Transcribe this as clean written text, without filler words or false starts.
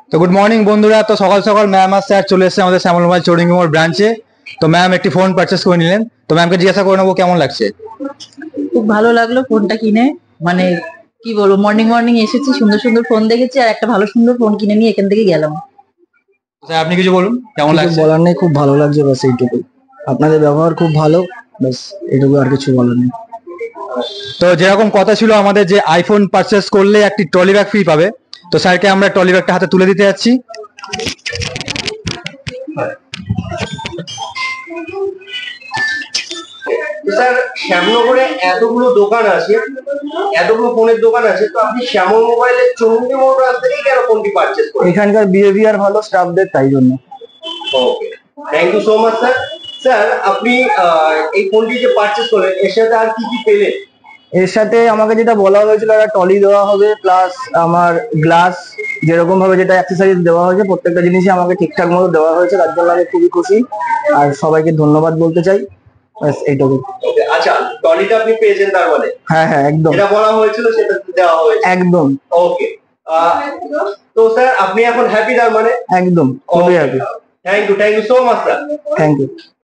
তো good morning বন্ধুরা। তো সকাল সকাল ম্যাম আর স্যার চলে এসেছে আমাদের শ্যামল মোবাইল চৌরিঙ্গি মোড় ব্রাঞ্চে। তো ম্যাম একটি ফোন পারচেস করে নিলেন। তো ম্যামকে জিজ্ঞাসা করে নেবো কেমন লাগছে। খুব ভালো লাগলো ফোনটা কিনে। মানে কি বলবো, মর্নিং মর্নিং এসেছি, সুন্দর সুন্দর ফোন দেখেছি আর একটা ভালো সুন্দর ফোন কিনে নিয়ে এখান থেকে গেলাম। স্যার আপনি কিছু বলুন কেমন কিছু লাগছে। বলার নেই, খুব ভালো লাগছে, বাস এইটুকুই। আপনাদের ব্যবহার খুব ভালো, বাস এইটুকু, আর কিছু বলার নেই। তো যেরকম কথা ছিল আমাদের যে আইফোন পারচেস করলে একটি ট্রলি ব্যাগ ফ্রি পাবে, তো স্যারকে আমরা ট্রলি ব্যাগটা হাতে তুলে দিতে যাচ্ছি। তো স্যার, শ্যামনগরে এতগুলো দোকান আছে, এতগুলো ফোনের দোকান আছে, তো আপনি শ্যামল মোবাইলের চৌরঙ্গি মোড় ব্রাঞ্চ থেকেই কেন ফোনটি পারচেস করেন? এখানকার বিহেভিয়ার ভালো স্টাফদের, তাই জন্য। Okay, thank you so much sir. Sir, আপনি এই ফোনটি যে পারচেস করলেন এর সাথে আর কি কি পেলেন? এর সাথে আমাকে যেটা বলা হয়েছিল, একটা টলি দেওয়া হবে, প্লাস আমার গ্লাস, যেরকম ভাবে যেটা অ্যাক্সেসরিজ দেওয়া হয়েছে প্রত্যেকটা জিনিসই আমাকে ঠিকঠাক মতো দেওয়া হয়েছে, তার জন্য আমি খুবই খুশি। আর সবাইকে ধন্যবাদ বলতে চাই, ব্যাস এইটুকু। ওকে, আচ্ছা, ট্রলিটা আপনি পেয়েছেন তার মানে? হ্যাঁ হ্যাঁ, একদম যেটা বলা হয়েছিল সেটা দেওয়া হয়েছে? একদম। ওকে, তো স্যার আপনি এখন হ্যাপি তার মানে? একদম খুবই happy. Thank you so much sir. Thank you.